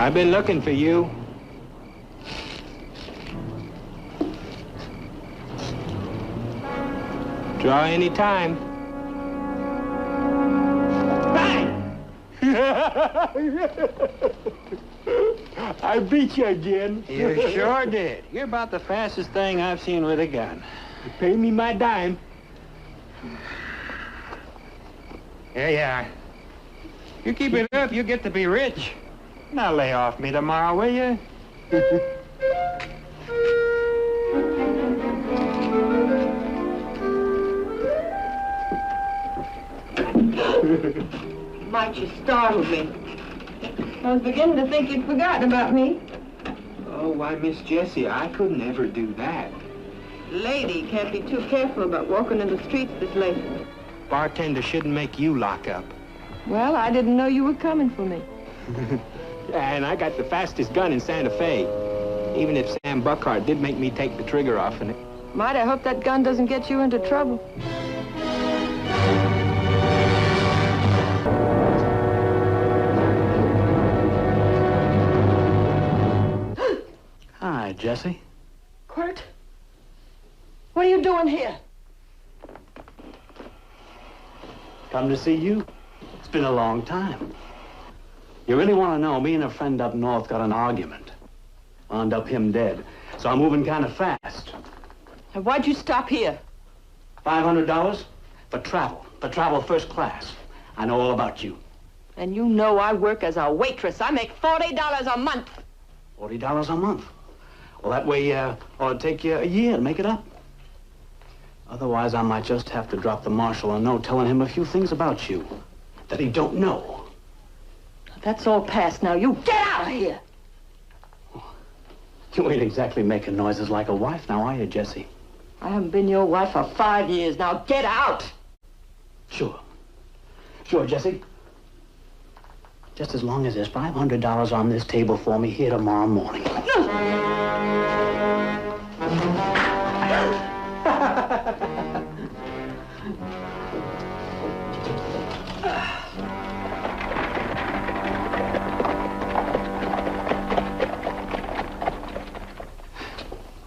I've been looking for you. Draw any time. Bang! I beat you again. You sure did. You're about the fastest thing I've seen with a gun. Pay me my dime. Here you are. You keep it up, you get to be rich. Now lay off me tomorrow, will you? Mike, you startled me. I was beginning to think you'd forgotten about me. Oh, why, Miss Jessie, I could never do that. Lady can't be too careful about walking in the streets this late. Bartender shouldn't make you lock up. Well, I didn't know you were coming for me. And I got the fastest gun in Santa Fe. Even if Sam Buckhart did make me take the trigger off in it. Might I hope that gun doesn't get you into trouble. Hi, Jessie. Quirt? What are you doing here? Come to see you. It's been a long time. You really want to know, me and a friend up north got an argument. Wound up him dead. So I'm moving kind of fast. And why'd you stop here? $500 for travel. For travel first class. I know all about you. And you know I work as a waitress. I make $40 a month. $40 a month. Well, that way, ought to take you a year to make it up. Otherwise, I might just have to drop the marshal a note telling him a few things about you that he don't know. That's all past now. You get out of here! You ain't exactly making noises like a wife now, are you, Jessie? I haven't been your wife for 5 years. Now get out! Sure. Sure, Jessie. Just as long as there's $500 on this table for me here tomorrow morning.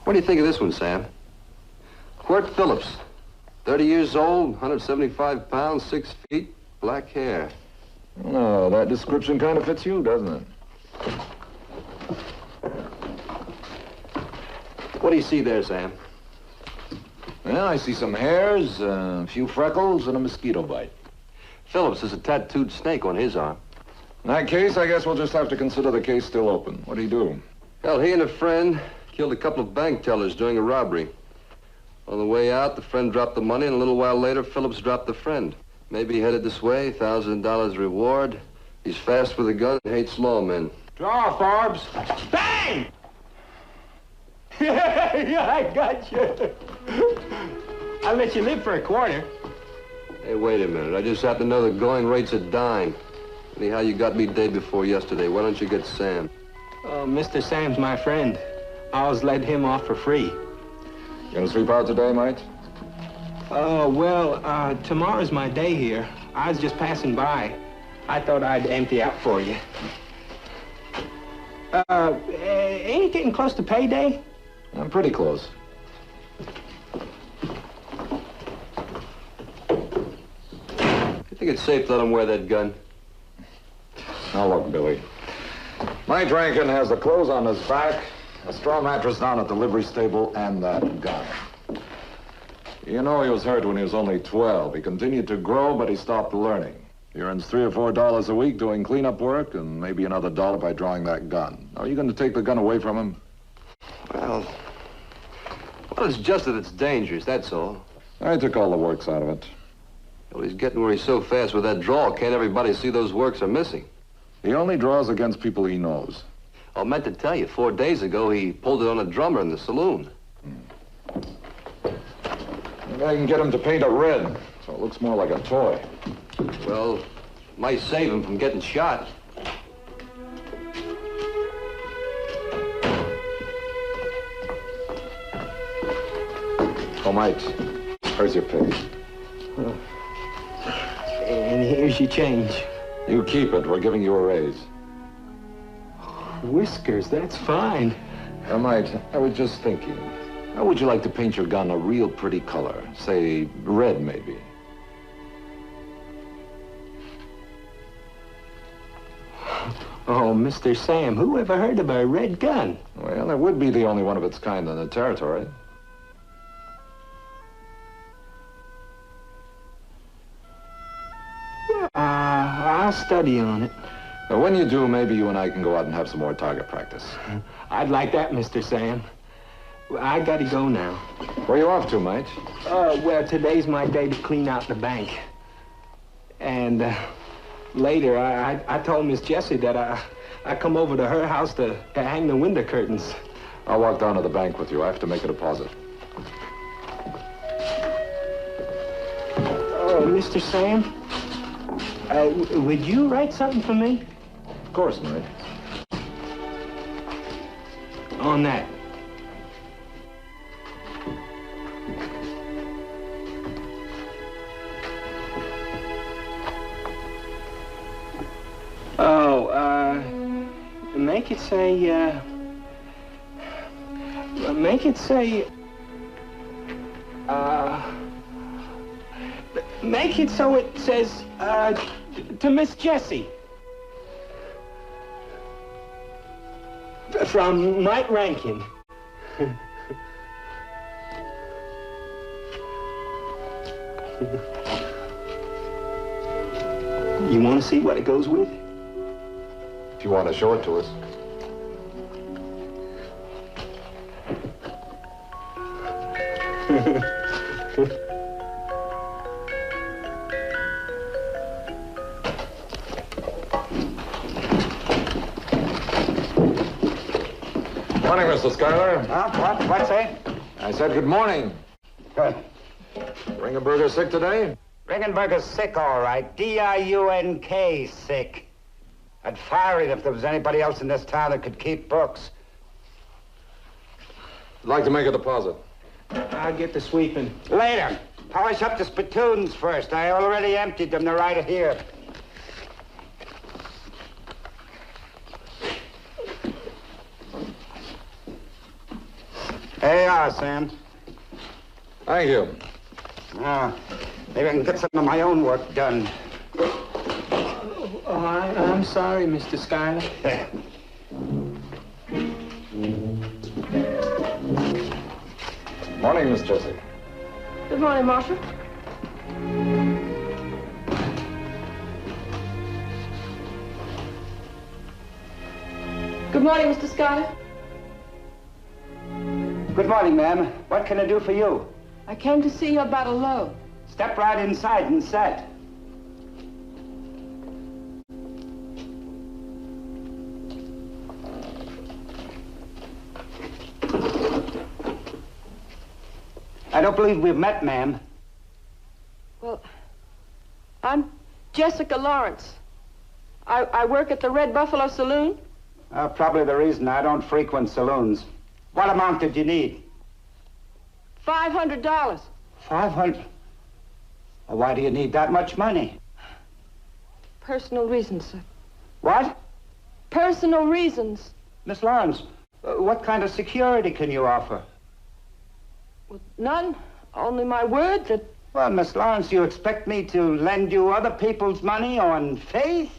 What do you think of this one, Sam? Quirt Phillips, 30 years old, 175 pounds, 6 feet, black hair. Oh, that description kind of fits you, doesn't it? What do you see there, Sam? Well, I see some hairs, a few freckles, and a mosquito bite. Phillips has a tattooed snake on his arm. In that case, I guess we'll just have to consider the case still open. What'd he do? Well, he and a friend killed a couple of bank tellers during a robbery. On the way out, the friend dropped the money, and a little while later, Phillips dropped the friend. Maybe he headed this way, $1,000 reward. He's fast with a gun and hates lawmen. Draw, Forbes. Bang! Yeah, I got you. I'll let you live for a quarter. Hey, wait a minute. I just happen to know the going rate's a dime. Anyhow, you got me day before yesterday. Why don't you get Sam? Oh, Mr. Sam's my friend. I always let him off for free. You gonna sleep out today, mate? Oh, well, tomorrow's my day here. I was just passing by. I thought I'd empty out for you. Ain't it getting close to payday? I'm pretty close. You think it's safe to let him wear that gun? Now, look, Billy. Mike Rankin has the clothes on his back, a straw mattress down at the livery stable, and that gun. You know he was hurt when he was only 12. He continued to grow, but he stopped learning. He earns $3 or $4 a week doing cleanup work, and maybe another $1 by drawing that gun. Are you going to take the gun away from him? Well, it's just that it's dangerous, that's all. I took all the works out of it. Well, he's getting where he's so fast with that draw, can't everybody see those works are missing? He only draws against people he knows. I meant to tell you, 4 days ago, he pulled it on a drummer in the saloon. Maybe I can get him to paint it red, so it looks more like a toy. Well, might save him from getting shot. Oh, mate, where's your pay? And here's your change. You keep it. We're giving you a raise. Whiskers, that's fine. Mike, I was just thinking, how would you like to paint your gun a real pretty color? Say, red, maybe. Oh, Mr. Sam, who ever heard of a red gun? Well, it would be the only one of its kind in the territory. I'll study on it. Now, when you do, maybe you and I can go out and have some more target practice. I'd like that, Mr. Sam. I gotta go now. Where are you off to, mate? Well, today's my day to clean out the bank. And, later, I told Miss Jessie that I come over to her house to hang the window curtains. I'll walk down to the bank with you. I have to make a deposit. Oh, Mr. Sam, would you write something for me? Of course, mate. On that. Make it say, make it say, make it so it says, to Miss Jessie. From Mike Rankin. You want to see what it goes with? If you want to show it to us. Morning, Mr. Schuyler. What's that? I said good morning. Good. Ringenberger sick today? Ringenberger's sick, all right. D-I-U-N-K, sick. I'd fire him if there was anybody else in this town that could keep books. I'd like to make a deposit. I'll get to sweeping. Later. Polish up the spittoons first. I already emptied them. They're right here. There you are, Sam. Thank you. Maybe I can get some of my own work done. Oh, I'm sorry, Mr. Schuyler. Morning, Miss Jessie. Good morning, Marshal. Good morning, Mr. Schuyler. Good morning, ma'am. What can I do for you? I came to see you about a loan. Step right inside and sit. I don't believe we've met, ma'am. Well, I'm Jessica Lawrence. I work at the Red Buffalo Saloon. Probably the reason I don't frequent saloons. What amount did you need? $500. 500? Well, why do you need that much money? Personal reasons, sir. What? Personal reasons. Miss Lawrence, what kind of security can you offer? Well, none. Only my word that... Well, Miss Lawrence, you expect me to lend you other people's money on faith?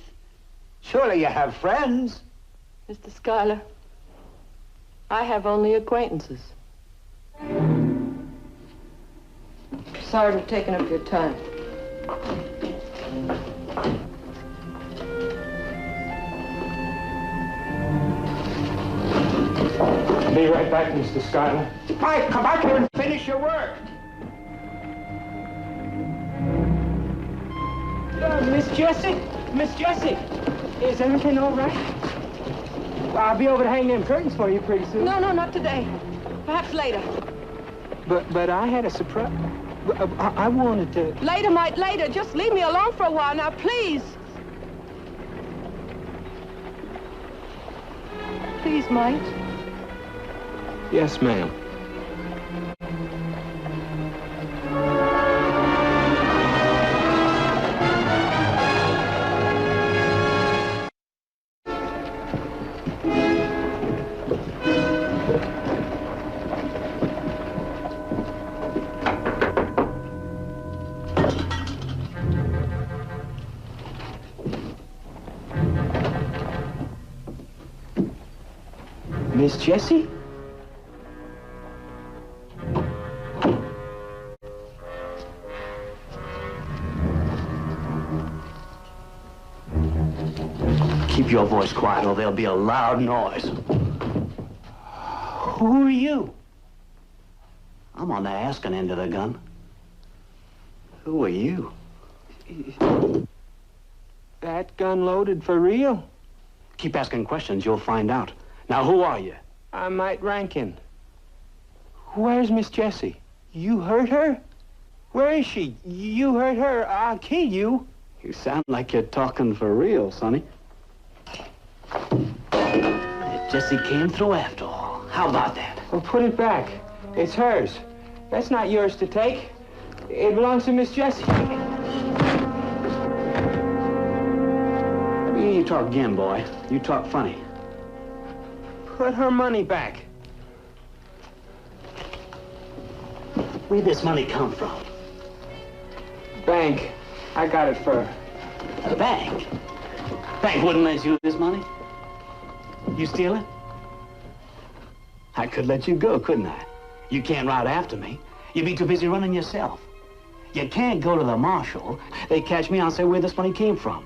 Surely you have friends. Mr. Schuyler, I have only acquaintances. Sorry to have taken up your time. I'll be right back, Mr. Schuyler. Mike, come back here and finish your work. Miss Jessie? Miss Jessie? Is everything all right? I'll be over to hang them curtains for you pretty soon. No, not today. Perhaps later. But I had a surprise. I wanted to... Later, Mike, later. Just leave me alone for a while now, please. Please, Mike. Yes, ma'am. Miss Jessie? Keep your voice quiet or there'll be a loud noise. Who are you? I'm on the asking end of the gun. Who are you? That gun loaded for real? Keep asking questions, you'll find out. Now, who are you? I'm Mike Rankin. Where's Miss Jessie? You hurt her? Where is she? You hurt her. I'll kill you. You sound like you're talking for real, Sonny. Jessie came through after all. How about that? Well, put it back. It's hers. That's not yours to take. It belongs to Miss Jessie. You talk again, boy. You talk funny. Put her money back. Where'd this money come from? Bank. I got it for... The bank? Bank wouldn't let you this money? You steal it? I could let you go, couldn't I? You can't ride after me. You'd be too busy running yourself. You can't go to the marshal. They catch me, I'll say where this money came from.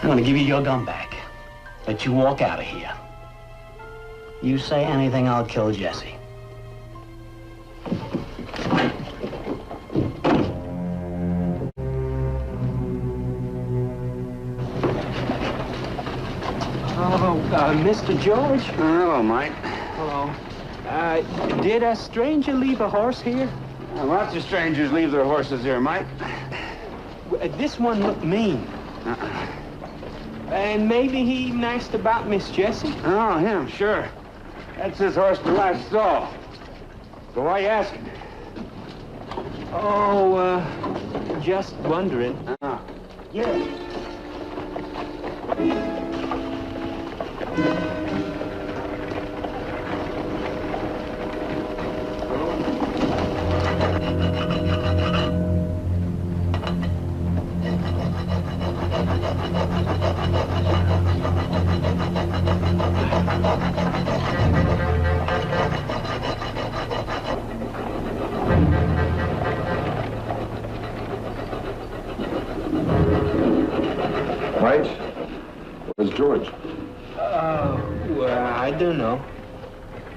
I'm gonna give you your gun back. Let you walk out of here. You say anything, I'll kill Jessie. Mr. George? Hello, Mike. Hello. Did a stranger leave a horse here? Lots of strangers leave their horses here, Mike. This one looked mean. And maybe he even asked about Miss Jessie? Oh, him, sure. That's his horse the last saw. So why you asking? Oh, just wondering. Yeah. Right? Where's George? Well, I don't know.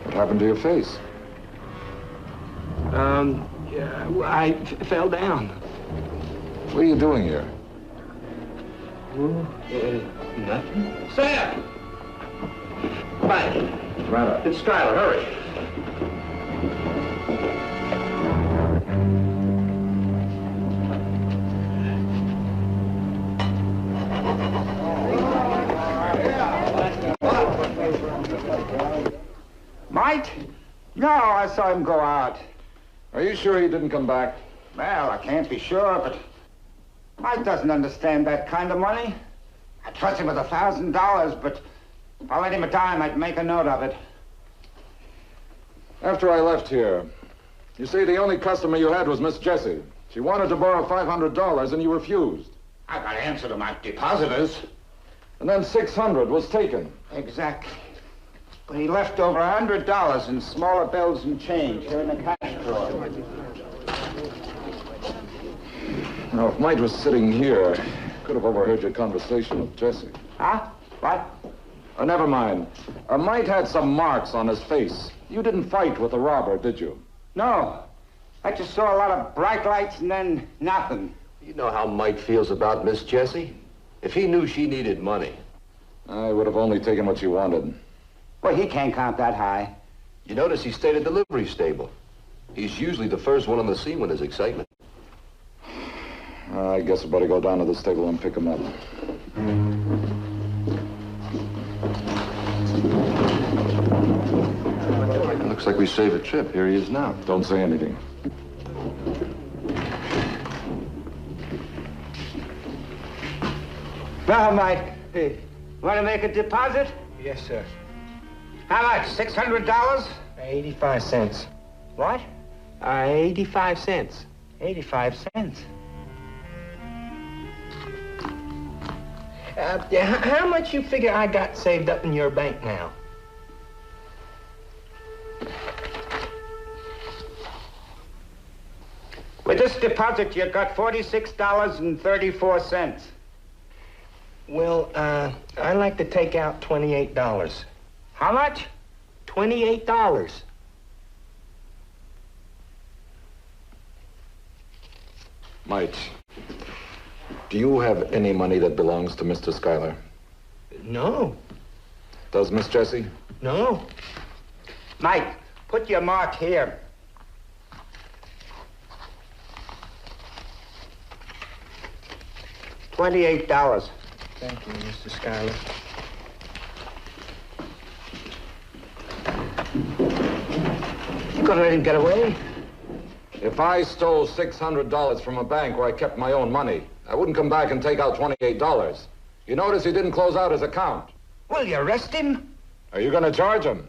What happened to your face? I fell down. What are you doing here? Nothing. Sam! Mike, Right up. it's Skylar, hurry. Mike? No, I saw him go out. Are you sure he didn't come back? Well, I can't be sure, but Mike doesn't understand that kind of money. I trust him with $1,000, but if I let him a dime, I'd make a note of it. After I left here, you say the only customer you had was Miss Jessie. She wanted to borrow $500 and you refused. I got to answer to my depositors. And then $600 was taken. Exactly. But he left over $100 in smaller bills and change here in the cash drawer. Now, if Mike was sitting here, could have overheard your conversation with Jessie. Huh? What? Oh, never mind. Mike had some marks on his face. You didn't fight with the robber, did you? No. I just saw a lot of bright lights and then nothing. You know how Mike feels about Miss Jessie? If he knew she needed money. I would have only taken what you wanted. Well, he can't count that high. You notice he stayed at the livery stable. He's usually the first one on the scene when there's excitement. I guess I better go down to the stable and pick him up. Looks like we saved a trip. Here he is now. Don't say anything. Well, Mike, want to make a deposit? Yes, sir. How much? $600? 85 cents. What? 85 cents. 85 cents. How much you figure I got saved up in your bank now? With this deposit, you got $46.34. Well, I'd like to take out $28. How much? $28. Mike, do you have any money that belongs to Mr. Schuyler? No. Does Miss Jessie? No. Mike, put your mark here. $28. Thank you, Mr. Schuyler. You gonna let him get away? If I stole $600 from a bank where I kept my own money, I wouldn't come back and take out $28. You notice he didn't close out his account. Will you arrest him? Are you going to charge him?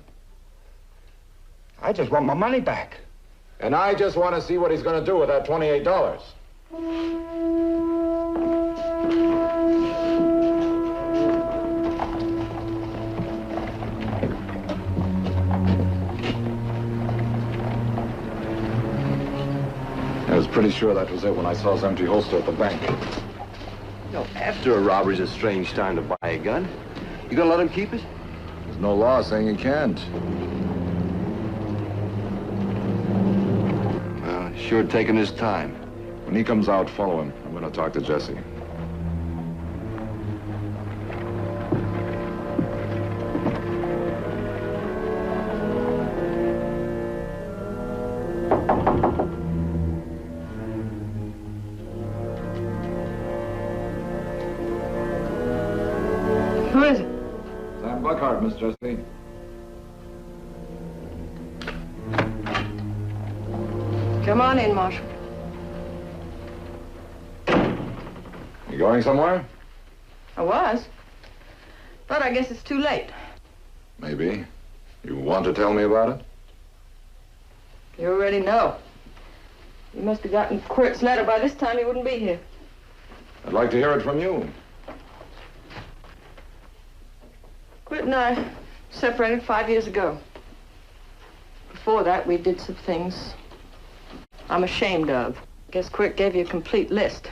I just want my money back. And I just want to see what he's going to do with that $28. I was pretty sure that was it when I saw his empty holster at the bank. You know, after a robbery's a strange time to buy a gun. You gonna let him keep it? There's no law saying he can't. Well, he's sure taking his time. When he comes out, follow him. I'm going to talk to Jessie. Who is it? Sam Buckhart, Miss Jessie. Come on in, Marshal. You going somewhere? I was. But I guess it's too late. Maybe. You want to tell me about it? You already know. You must have gotten Quirt's letter. By this time, he wouldn't be here. I'd like to hear it from you. Quirt and I separated 5 years ago. Before that, we did some things I'm ashamed of. Guess Quirt gave you a complete list.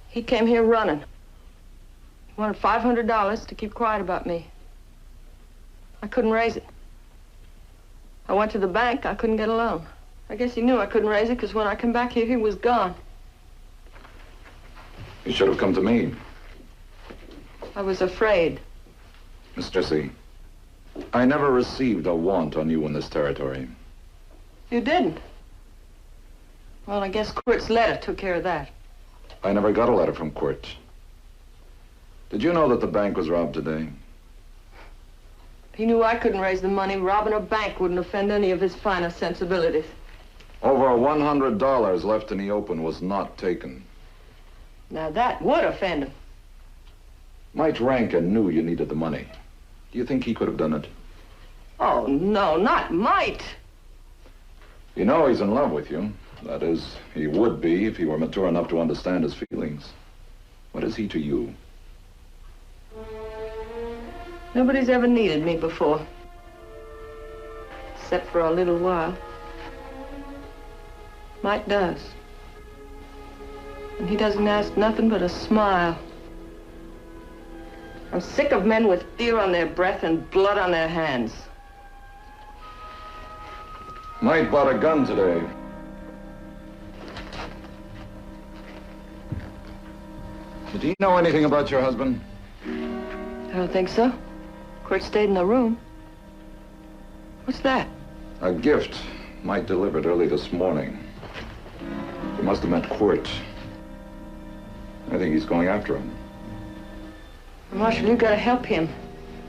He came here running. He wanted $500 to keep quiet about me. I couldn't raise it. I went to the bank. I couldn't get a loan. I guess he knew I couldn't raise it because when I come back here, he was gone. You should have come to me. I was afraid. Miss Jessie, I never received a want on you in this territory. You didn't? Well, I guess Quirt's letter took care of that. I never got a letter from Quirt. Did you know that the bank was robbed today? He knew I couldn't raise the money. Robbing a bank wouldn't offend any of his finer sensibilities. Over $100 left in the open was not taken. Now, that would offend him. Mike Rankin knew you needed the money. Do you think he could have done it? Oh, no, not might. You know he's in love with you. That is, he would be if he were mature enough to understand his feelings. What is he to you? Nobody's ever needed me before. Except for a little while. Mike does. And he doesn't ask nothing but a smile. I'm sick of men with fear on their breath and blood on their hands. Mike bought a gun today. Did he know anything about your husband? I don't think so. Quirt stayed in the room. What's that? A gift Mike delivered early this morning. He must have met Quirt. I think he's going after him. Marshal, you gotta help him.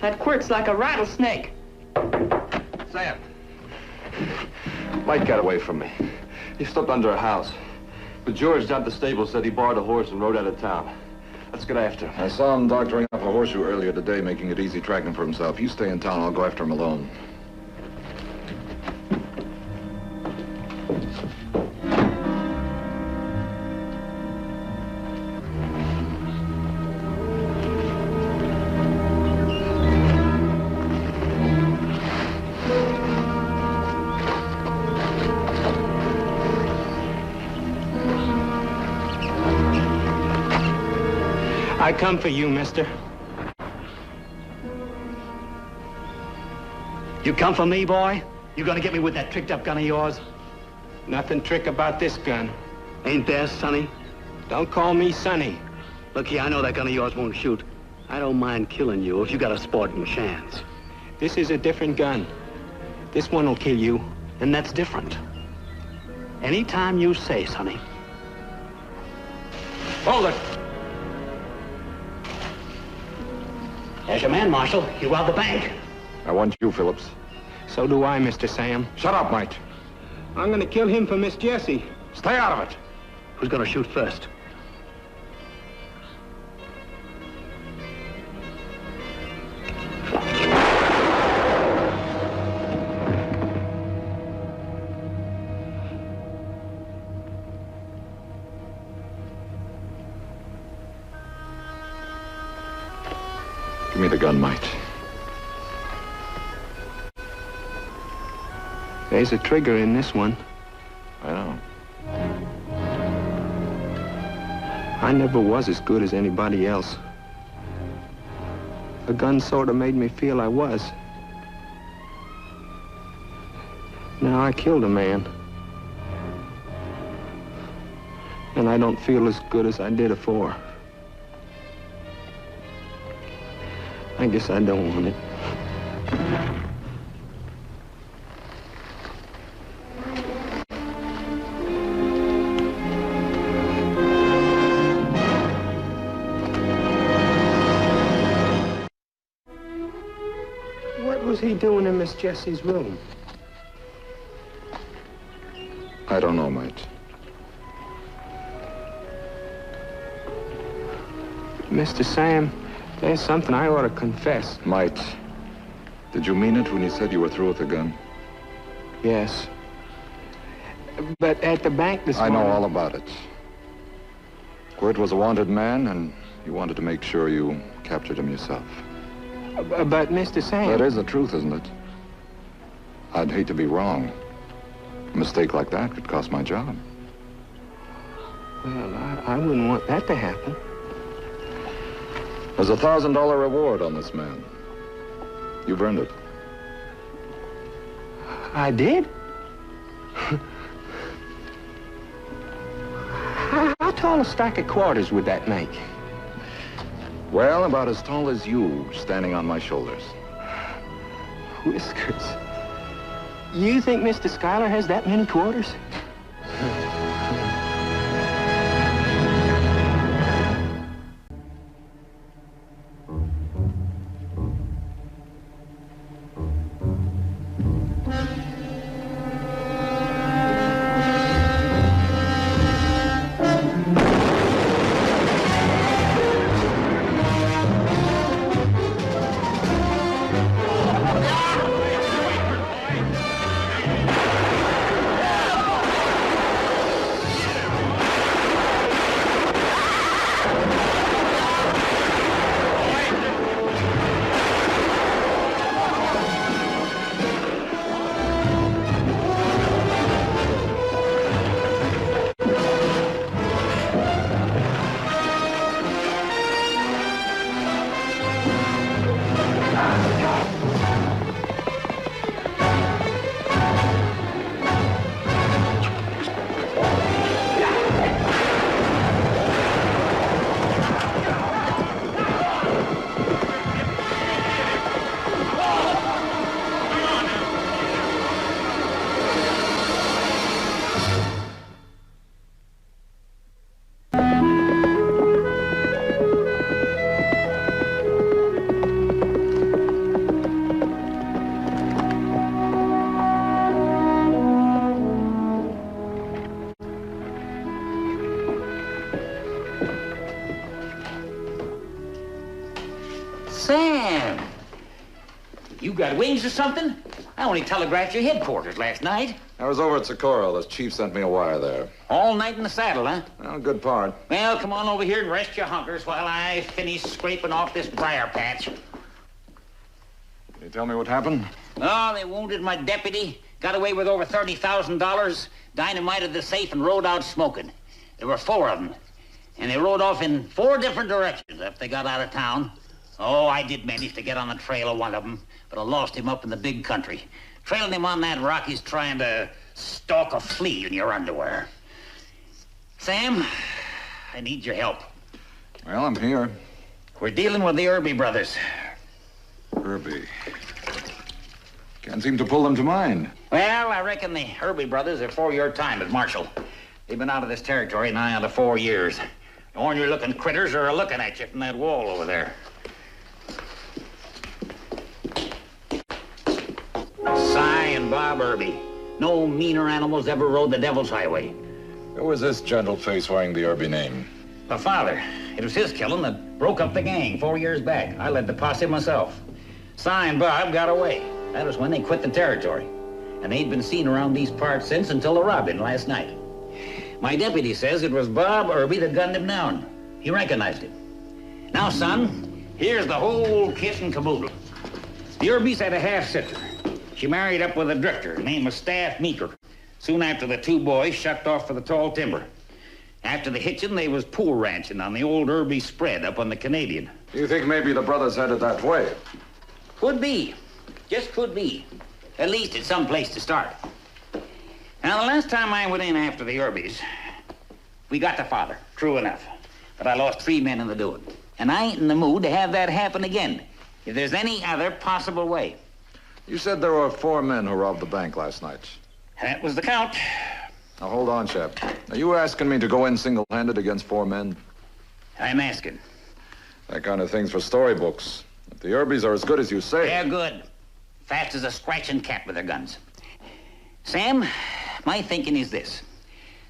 That Quirt's like a rattlesnake. Sam. Mike got away from me. He slept under a house. But George down at the stable said he borrowed a horse and rode out of town. Let's get after him. I saw him doctoring up a horseshoe earlier today, making it easy tracking for himself. You stay in town, I'll go after him alone. I come for you, mister. You come for me, boy? You gonna get me with that tricked up gun of yours? Nothing trick about this gun. Ain't there, Sonny? Don't call me Sonny. Look here, I know that gun of yours won't shoot. I don't mind killing you if you got a sporting chance. This is a different gun. This one will kill you. And that's different. Anytime you say, Sonny. Hold it! There's your man, Marshal. He robbed the bank. I want you, Phillips. So do I, Mr. Sam. Shut up, mate. I'm gonna kill him for Miss Jessie. Stay out of it. Who's gonna shoot first? Give me the gun, mate. There's a trigger in this one. I know. I never was as good as anybody else. The gun sort of made me feel I was. Now I killed a man. And I don't feel as good as I did afore. I guess I don't want it. What was he doing in Miss Jessie's room? I don't know, mate. Mr. Sam, there's something I ought to confess. Mate, did you mean it when you said you were through with the gun? Yes. But at the bank this morning... I know all about it. Quirt was a wanted man, and you wanted to make sure you captured him yourself. But, Mr. Sam... That is the truth, isn't it? I'd hate to be wrong. A mistake like that could cost my job. Well, I wouldn't want that to happen. There's a $1,000 reward on this man. You've earned it. I did? How tall a stack of quarters would that make? Well, about as tall as you, standing on my shoulders. Whiskers. You think Mr. Schuyler has that many quarters? Sam! You got wings or something? I only telegraphed your headquarters last night. I was over at Socorro. The chief sent me a wire there. All night in the saddle, huh? Well, good part. Well, come on over here and rest your hunkers while I finish scraping off this briar patch. Can you tell me what happened? Oh, they wounded my deputy, got away with over $30,000, dynamited the safe and rode out smoking. There were 4 of them. And they rode off in 4 different directions after they got out of town. Oh, I did manage to get on the trail of one of them, but I lost him up in the big country. Trailing him on that rock, he's trying to stalk a flea in your underwear. Sam, I need your help. Well, I'm here. We're dealing with the Herby brothers. Herby. Can't seem to pull them to mind. Well, I reckon the Herby brothers are for your time as marshal. They've been out of this territory nigh on to 4 years. The ornery-looking critters are looking at you from that wall over there. Cy and Bob Herby. No meaner animals ever rode the Devil's Highway. Who was this gentle face wearing the Herby name? My father. It was his killing that broke up the gang 4 years back. I led the posse myself. Cy and Bob got away. That was when they quit the territory. And they'd been seen around these parts since until the robbing last night. My deputy says it was Bob Herby that gunned him down. He recognized him. Now, son, here's the whole kit and caboodle. The Herbys had a half-sister. She married up with a drifter named Staff Meeker. Soon after, the 2 boys shucked off for the tall timber. After the hitching, they was poor ranching on the old Herby spread up on the Canadian. You think maybe the brothers headed that way? Could be. Just could be. At least it's some place to start. Now, the last time I went in after the Herbys, we got the father, true enough. But I lost 3 men in the doing. And I ain't in the mood to have that happen again, if there's any other possible way. You said there were 4 men who robbed the bank last night. That was the count. Now, hold on, Shep. Are you asking me to go in single-handed against 4 men? I'm asking. That kind of thing's for storybooks. If the Herbys are as good as you say... They're good. Fast as a scratching cat with their guns. Sam, my thinking is this.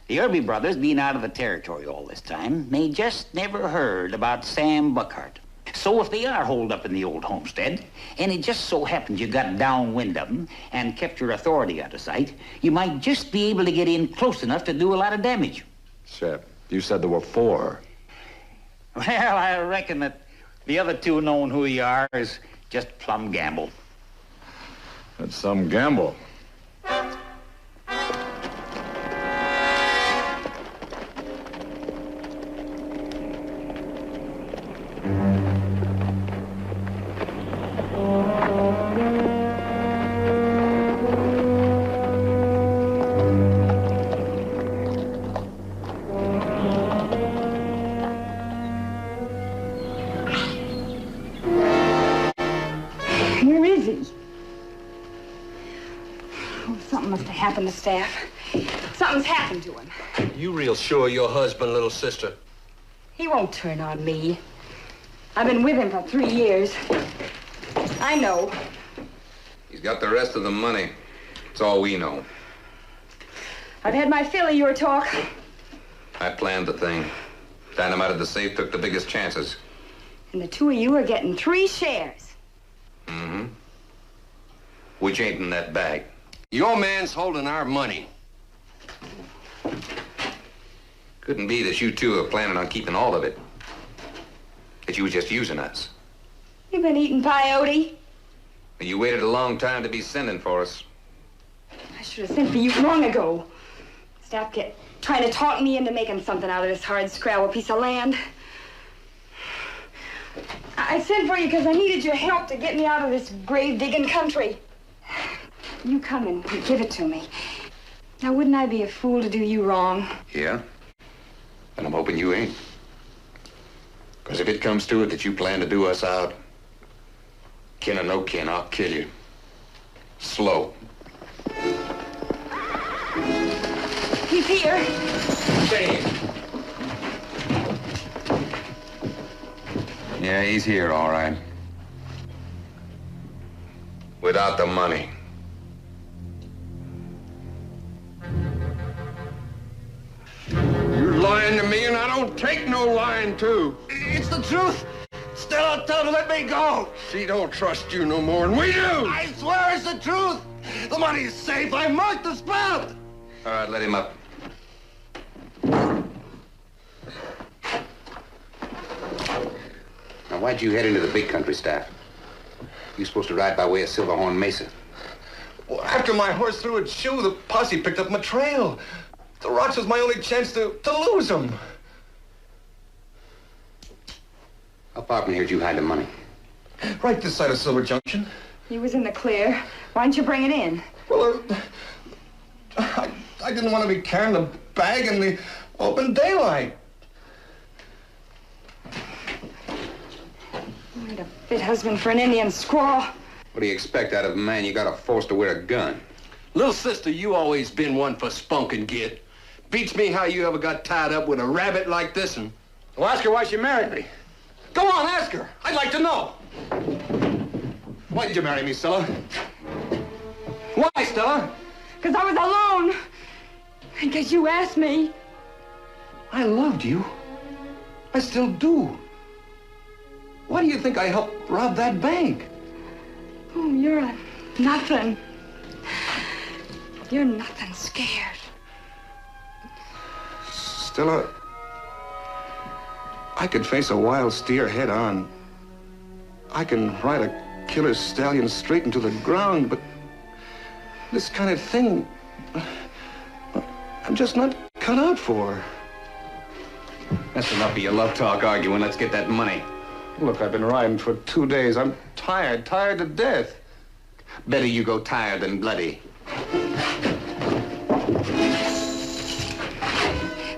The Herby brothers, being out of the territory all this time, they just never heard about Sam Buckhart. So if they are holed up in the old homestead, and it just so happens you got downwind of them and kept your authority out of sight, you might just be able to get in close enough to do a lot of damage. Shep, you said there were 4. Well, I reckon that the other 2 knowing who you are is just plumb gamble. That's some gamble. happened to Staff. Something's happened to him. You real sure your husband, little sister? He won't turn on me. I've been with him for 3 years. I know. He's got the rest of the money. That's all we know. I've had my fill of your talk. I planned the thing. Dynamited the safe, took the biggest chances. And the 2 of you are getting 3 shares. Mm-hmm. Which ain't in that bag. Your man's holding our money. Couldn't be that you two are planning on keeping all of it. That you were just using us. You've been eating peyote. You waited a long time to be sending for us. I should have sent for you long ago. Staff kept trying to talk me into making something out of this hard scrabble piece of land. I sent for you because I needed your help to get me out of this grave-digging country. You come and give it to me. Now, wouldn't I be a fool to do you wrong? Yeah? And I'm hoping you ain't. Because if it comes to it that you plan to do us out, kin or no kin, I'll kill you. Slow. He's here. Say. Yeah, he's here, all right. Without the money. You're lying to me, and I don't take no lying to. It's the truth. Stella, tell her to let me go. She don't trust you no more than we do. I swear it's the truth. The money's safe. I marked the spot. All right, let him up. Now, why'd you head into the big country, Staff? You supposed to ride by way of Silverhorn Mesa. Well, after my horse threw its shoe, the posse picked up my trail. The rocks was my only chance to lose him. How far from here did you hide the money? Right this side of Silver Junction. He was in the clear. Why didn't you bring it in? Well, I didn't want to be carrying the bag in the open daylight. You ain't a fit husband for an Indian squaw. What do you expect out of a man you got a force to wear a gun? Little sister, you always been one for spunk and git. Beats me how you ever got tied up with a rabbit like this and... Well, ask her why she married me. Go on, ask her. I'd like to know. Why did you marry me, Stella? Why, Stella? Because I was alone. Because you asked me. I loved you. I still do. Why do you think I helped rob that bank? Oh, you're a nothing. You're nothing scared. Stella, I could face a wild steer head on. I can ride a killer stallion straight into the ground, but this kind of thing, I'm just not cut out for. That's enough of your love talk arguing. Let's get that money. Look, I've been riding for 2 days. I'm tired to death. Better you go tired than bloody.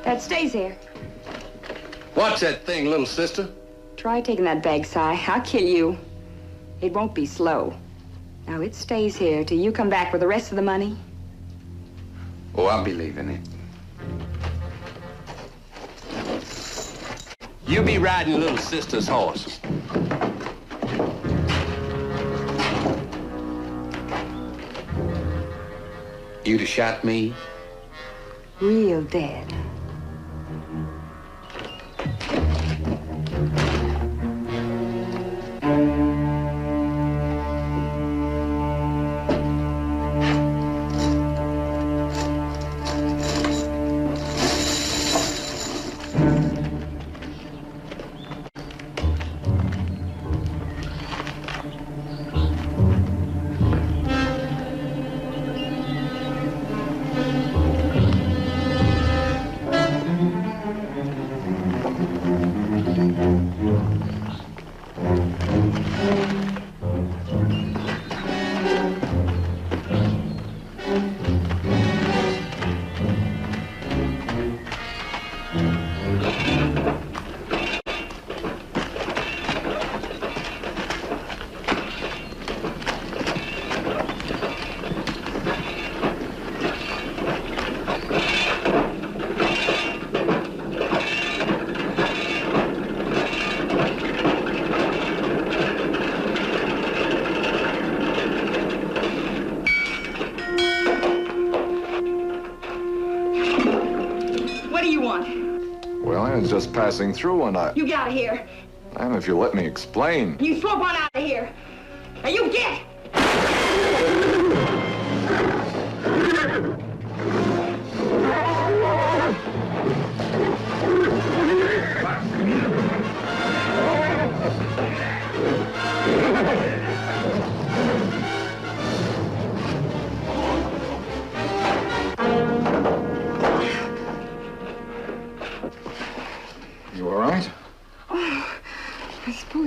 That stays here. Watch that thing, little sister. Try taking that bag, Si. I'll kill you. It won't be slow. Now, it stays here till you come back with the rest of the money. Oh, I'll be leaving it. You be riding little sister's horse. You'd have shot me? Real dead. Just passing through and I... You get out of here. And if you let me explain... You swoop on out of here. Now you get!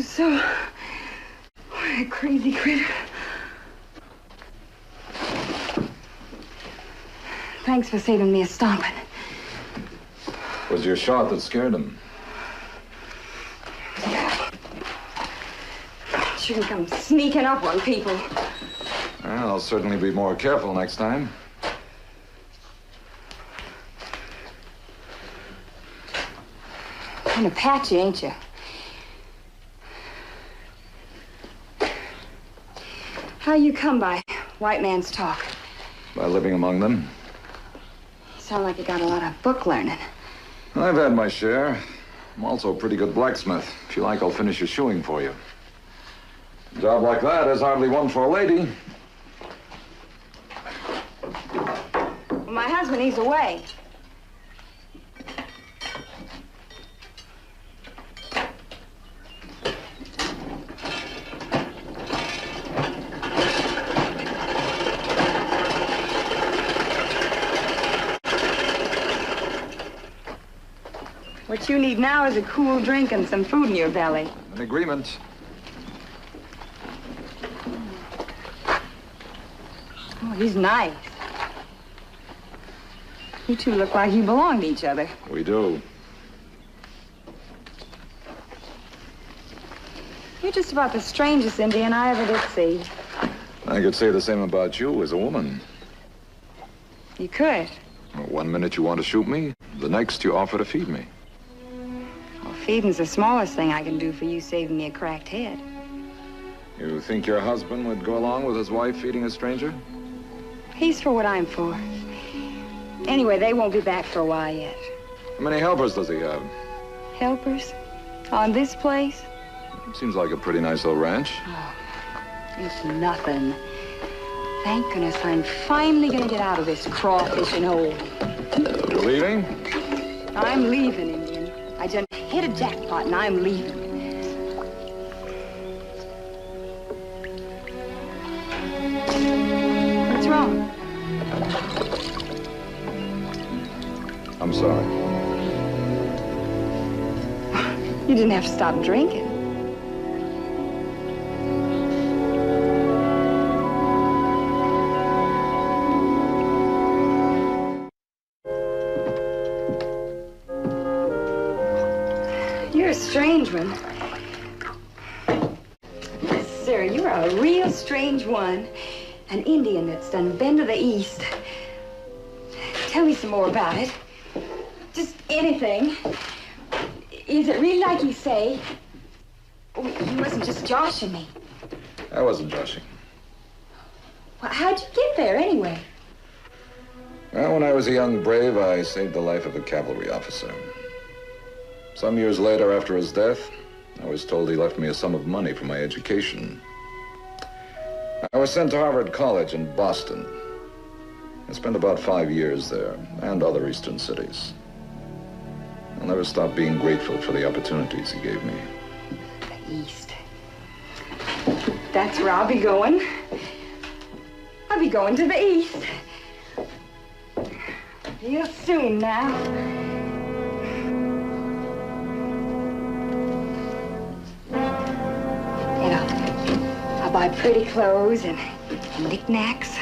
So, what a crazy critter. Thanks for saving me a stomping. It was your shot that scared him. Shouldn't come sneaking up on people. Well, I'll certainly be more careful next time. Kind of patchy, ain't you? How you come by white man's talk? By living among them. You sound like you got a lot of book learning. I've had my share. I'm also a pretty good blacksmith. If you like, I'll finish your shoeing for you. A job like that is hardly one for a lady. Well, my husband, he's away. What you need now is a cool drink and some food in your belly. An agreement. Oh, he's nice. You two look like you belong to each other. We do. You're just about the strangest Indian I ever did see. I could say the same about you as a woman. You could. Well, 1 minute you want to shoot me, the next you offer to feed me. Well, feeding's the smallest thing I can do for you saving me a cracked head. You think your husband would go along with his wife feeding a stranger? He's for what I'm for. Anyway, they won't be back for a while yet. How many helpers does he have? Helpers? On this place? Seems like a pretty nice little ranch. Oh, it's nothing. Thank goodness I'm finally gonna get out of this crawfishing hole. You're leaving? I'm leaving, Indian. I just hit a jackpot and I'm leaving. What's wrong? I'm sorry. You didn't have to stop drinking. You're a strange one. Yes, sir, you're a real strange one. An Indian that's done been to the East. Tell me some more about it. Just anything. Is it really like you say? Oh, you wasn't just joshing me. I wasn't joshing. Well, how'd you get there, anyway? Well, when I was a young brave, I saved the life of a cavalry officer. Some years later, after his death, I was told he left me a sum of money for my education. I was sent to Harvard College in Boston. I spent about 5 years there, and other eastern cities. I'll never stop being grateful for the opportunities he gave me. The East. That's where I'll be going. I'll be going to the East. Real soon now. You know, I'll buy pretty clothes and knickknacks.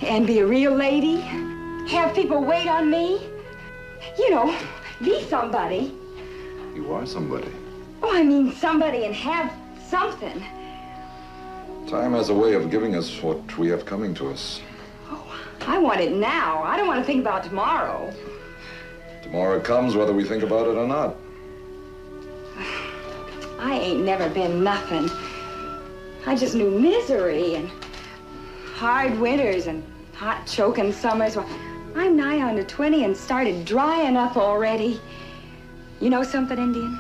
And be a real lady. Have people wait on me. You know, be somebody. You are somebody. Oh, I mean somebody and have something. Time has a way of giving us what we have coming to us. Oh, I want it now. I don't want to think about tomorrow. Tomorrow comes whether we think about it or not. I ain't never been nothing. I just knew misery and hard winters and hot choking summers. Well, I'm nigh on to 20 and started drying up already. You know something, Indian?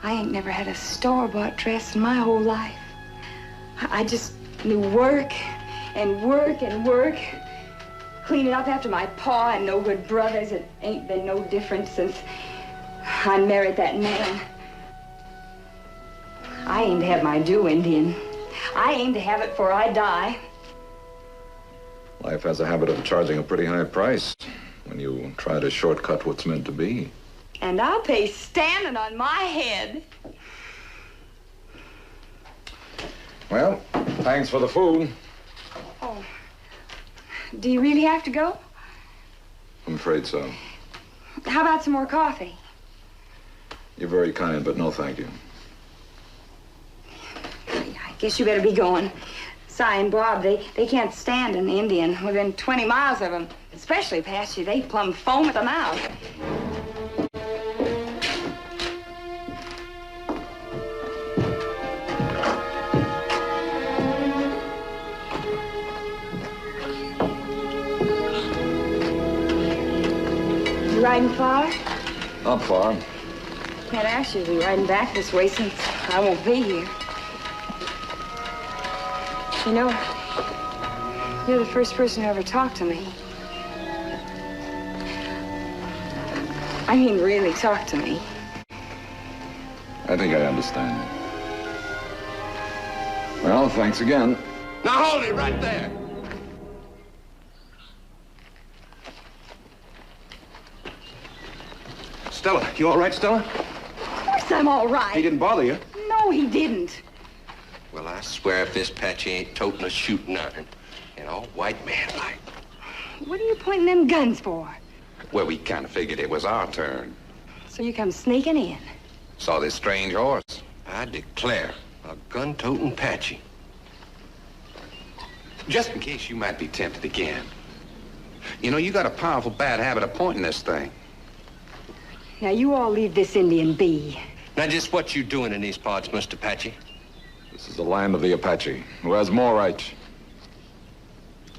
I ain't never had a store-bought dress in my whole life. I just knew work and work and work. Cleaning up after my pa and no good brothers. It ain't been no different since I married that man. I aim to have my due, Indian. I aim to have it before I die. Life has a habit of charging a pretty high price when you try to shortcut what's meant to be. And I'll pay standing on my head. Well, thanks for the food. Oh, do you really have to go? I'm afraid so. How about some more coffee? You're very kind, but no thank you. I guess you better be going. Si and Bob, they can't stand an Indian within 20 miles of them, especially past you. They plumb foam at the mouth. You riding far? Not far. Can't ask you to be riding back this way since I won't be here. You know, you're the first person who ever talked to me. I mean, really talk to me. I think I understand. Well, thanks again. Now hold it right there. Stella, you all right, Stella? Of course course I'm all right. He didn't bother you? No, he didn't. Well, I swear if this Patchy ain't toting a shooting iron, and all white man-like. What are you pointing them guns for? Well, we kind of figured it was our turn. So you come sneaking in. Saw this strange horse. I declare, a gun-toting Patchy. Just in case you might be tempted again. You know, you got a powerful bad habit of pointing this thing. Now, you all leave this Indian be. Now, just what you doing in these parts, Mr. Patchy? This is the land of the Apache, who has more rights.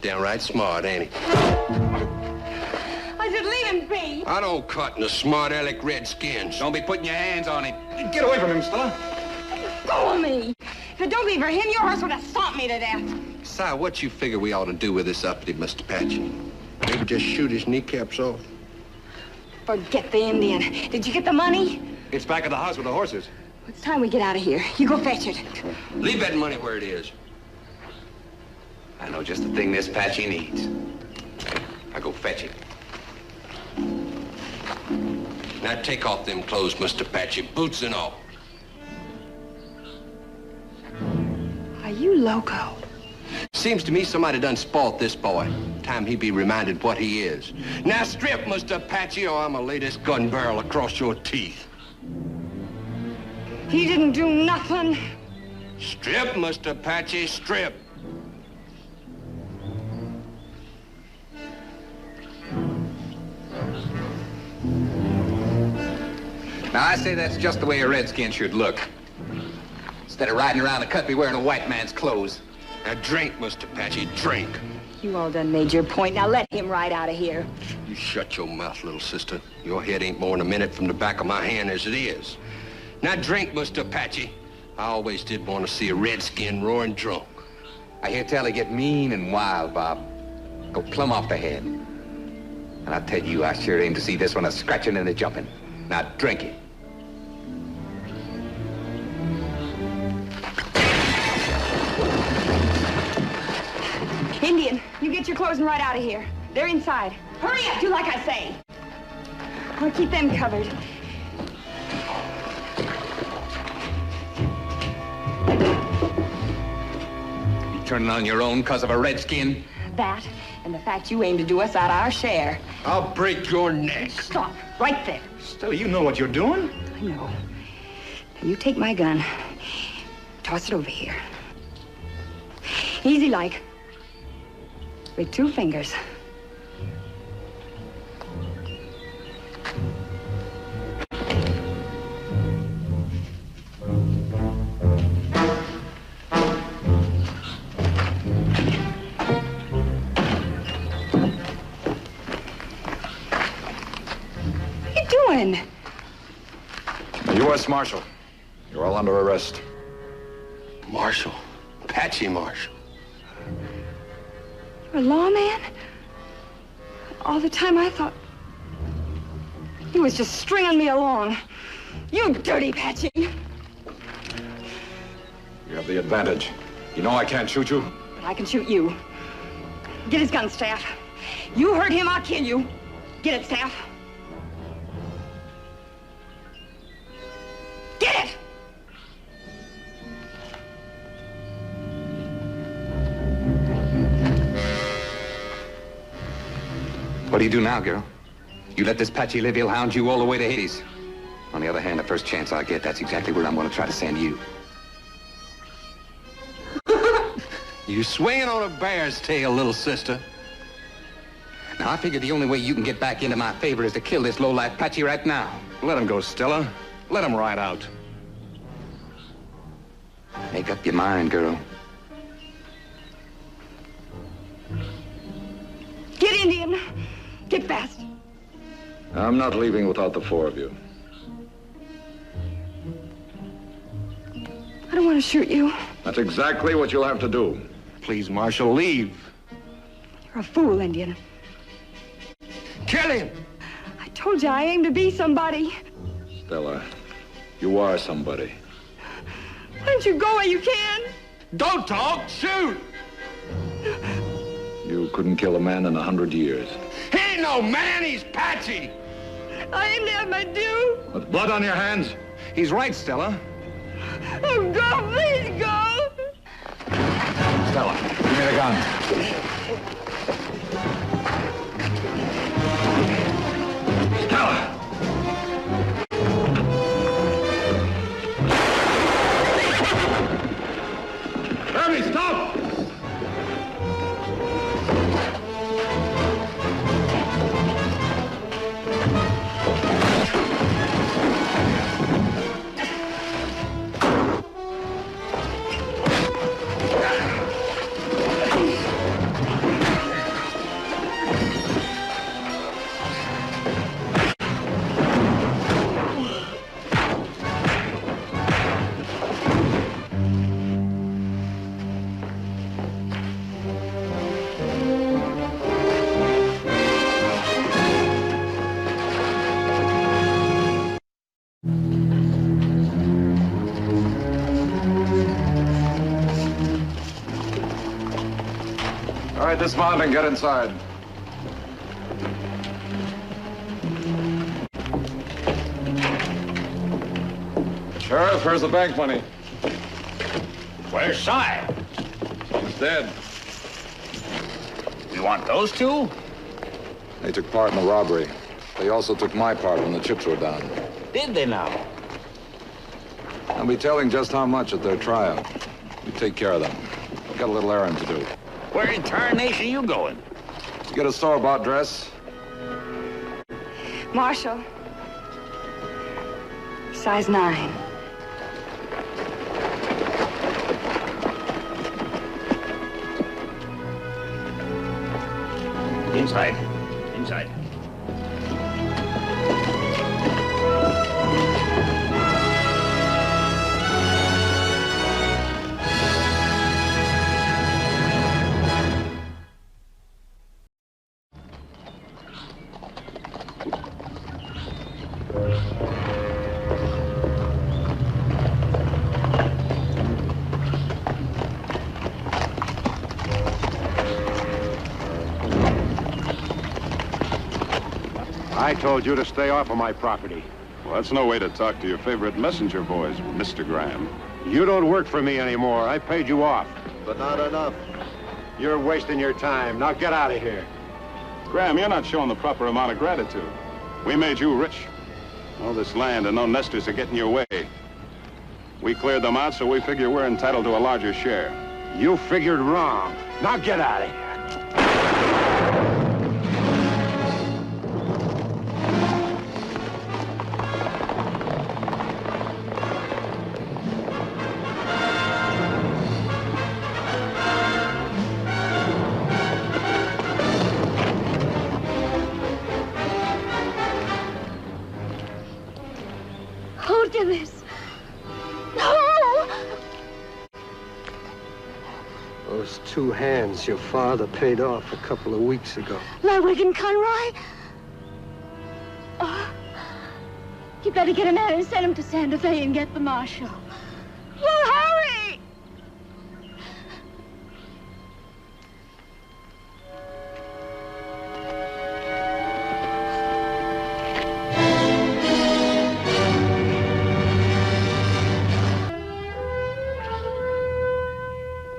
Downright smart, ain't he? I said leave him be. I don't cotton the smart aleck redskins. Don't be putting your hands on him. Get away from him, Stella. Go of me. If it don't be for him, your horse would have stomped me to death. Si, what you figure we ought to do with this uppity, Mr. Patchy? Maybe just shoot his kneecaps off? Forget the Indian. Did you get the money? It's back at the house with the horses. It's time we get out of here. You go fetch it. Leave that money where it is. I know just the thing this Patchy needs. I go fetch it. Now take off them clothes, Mr. Patchy, boots and all. Are you loco? Seems to me somebody done spoilt this boy. Time he be reminded what he is. Now strip, Mr. Patchy, or I'ma lay this gun barrel across your teeth. He didn't do nothing. Strip, Mr. Patchy, strip. Now, I say that's just the way a redskin should look. Instead of riding around the country wearing a white man's clothes. Now drink, Mr. Patchy, drink. You all done made your point. Now let him ride out of here. You shut your mouth, little sister. Your head ain't more than a minute from the back of my hand as it is. Now drink, Mr. Patchy. I always did want to see a redskin roaring drunk. I hear tell they get mean and wild, Bob. Go plumb off the head. And I tell you, I sure aim to see this one a scratching and a jumping. Now drink it. Indian, you get your clothes and ride out of here. They're inside. Hurry up, do like I say. I'll keep them covered. You turning on your own cause of a redskin? That, and the fact you aim to do us out our share. I'll break your neck. Stop, right there. Stella, you know what you're doing? I know. Now you take my gun. Toss it over here. Easy like. With 2 fingers. What are you doing? U.S. Marshal, you're all under arrest. Marshal. Patchy Marshal. You're a lawman? All the time I thought he was just stringing me along. You dirty Patchy. You have the advantage. You know I can't shoot you. But I can shoot you. Get his gun, Staff. You hurt him, I'll kill you. Get it, Staff. Get it! What do you do now, girl? You let this Patchy live, he'll hound you all the way to Hades. On the other hand, the first chance I get, that's exactly where I'm going to try to send you. You swinging on a bear's tail, little sister. Now, I figure the only way you can get back into my favor is to kill this lowlife Patchy right now. Let him go, Stella. Let him ride out. Make up your mind, girl. Get Indian. Get fast. I'm not leaving without the 4 of you. I don't want to shoot you. That's exactly what you'll have to do. Please, Marshal, leave. You're a fool, Indian. Kill him! I told you I aim to be somebody. Stella, you are somebody. Why don't you go where you can? Don't talk, shoot! You couldn't kill a man in 100 years. He ain't no man, he's Patchy! I ain't had my due. With blood on your hands? He's right, Stella. Oh, go, please go. Stella, give me the gun. Stella! Herby, stop! All right, dismount and get inside. Sheriff, here's the bank money. Where's Si? He's dead. You want those two? They took part in the robbery. They also took my part when the chips were down. Did they now? I'll be telling just how much at their trial. You take care of them. I've got a little errand to do. Where in tarnation you going? You get a store-bought dress? Marshal. Size 9. Inside. Inside. I told you to stay off of my property. Well, that's no way to talk to your favorite messenger boys, Mr. Graham. You don't work for me anymore. I paid you off. But not enough. You're wasting your time. Now get out of here. Graham, you're not showing the proper amount of gratitude. We made you rich. All this land and no nesters are getting your way. We cleared them out, so we figure we're entitled to a larger share. You figured wrong. Now get out of here. Those 2 hands your father paid off a couple of weeks ago. Ludwig and Conroy? Oh, you better get a man and send him to Santa Fe and get the marshal. Well, hurry!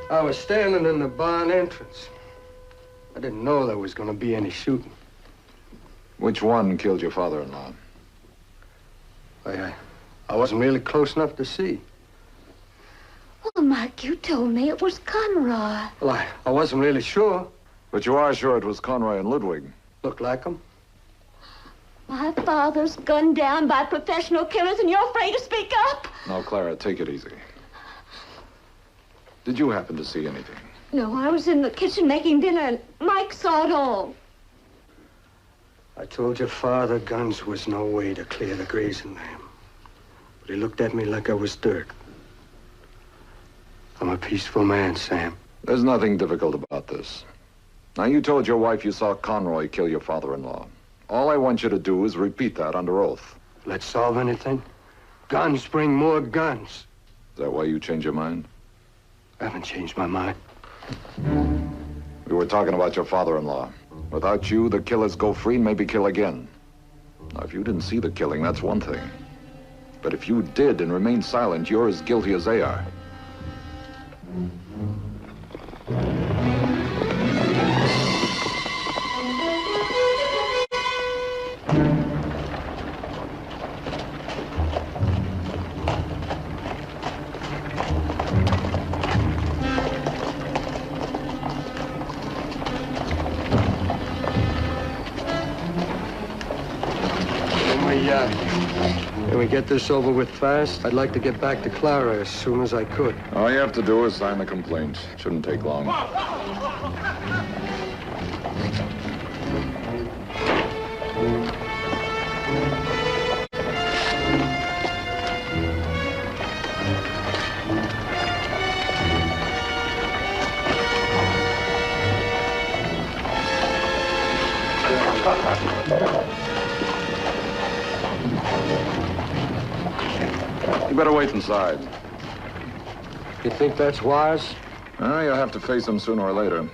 I was standing in the barn entrance. I didn't know there was going to be any shooting. Which one killed your father-in-law? I wasn't really close enough to see. Well, Mike, you told me it was Conroy. Well, I wasn't really sure. But you are sure it was Conroy and Ludwig? Looked like them. My father's gunned down by professional killers, and you're afraid to speak up? No, Clara, take it easy. Did you happen to see anything? No, I was in the kitchen making dinner, and Mike saw it all. I told your father guns was no way to clear the grazing land. But he looked at me like I was dirt. I'm a peaceful man, Sam. There's nothing difficult about this. Now, you told your wife you saw Conroy kill your father-in-law. All I want you to do is repeat that under oath. Let's solve anything. Guns bring more guns. Is that why you changed your mind? I haven't changed my mind. We were talking about your father-in-law. Without you, the killers go free and maybe kill again. Now, if you didn't see the killing, that's one thing. But if you did and remained silent, you're as guilty as they are. Can we get this over with fast? I'd like to get back to Clara as soon as I could. All you have to do is sign the complaint. Shouldn't take long. You better wait inside. You think that's wise? Well, you'll have to face him sooner or later.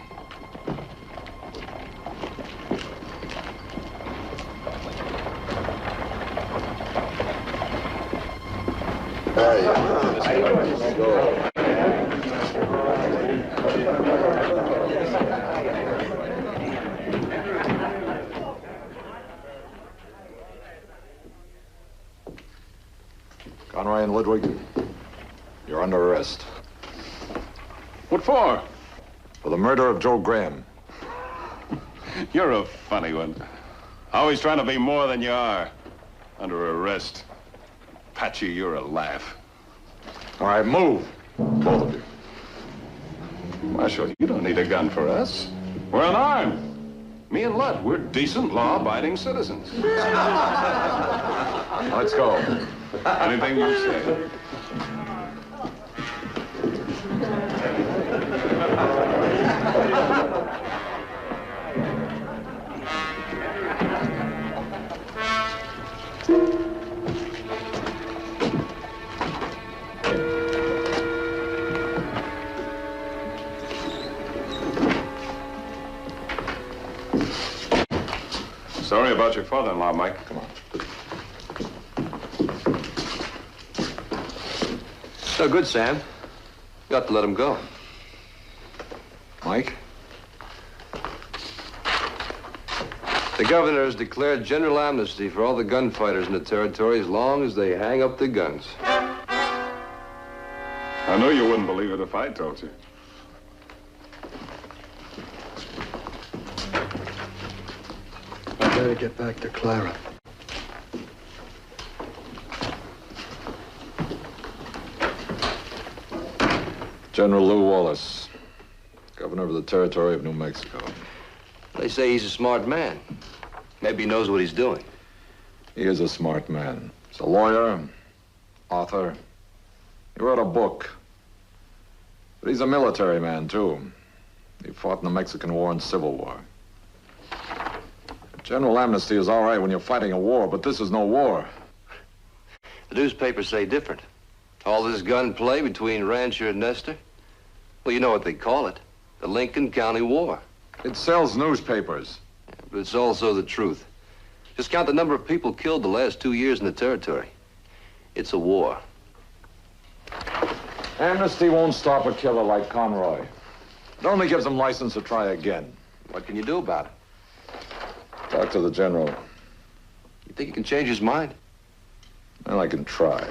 Conroy and Ludwig, you're under arrest. What for? For the murder of Joe Graham. You're a funny one. Always trying to be more than you are. Under arrest. Patchy, you're a laugh. All right, move. Both of you. Marshal, you don't need a gun for us. We're unarmed. Me and Lud, we're decent, law-abiding citizens. Let's go. Anything you say. Sorry about your father-in-law, Mike. Come on. No good, Sam. Got to let him go. Mike? The governor has declared general amnesty for all the gunfighters in the territory as long as they hang up their guns. I knew you wouldn't believe it if I told you. I better get back to Clara. General Lew Wallace, governor of the territory of New Mexico. They say he's a smart man. Maybe he knows what he's doing. He is a smart man. He's a lawyer, author. He wrote a book. But he's a military man, too. He fought in the Mexican War and Civil War. General amnesty is all right when you're fighting a war, but this is no war. The newspapers say different. All this gunplay between Rancher and Nestor. Well, you know what they call it. The Lincoln County War. It sells newspapers. Yeah, but it's also the truth. Just count the number of people killed the last 2 years in the territory. It's a war. Amnesty won't stop a killer like Conroy. It only gives him license to try again. What can you do about it? Talk to the general. You think he can change his mind? Well, I can try.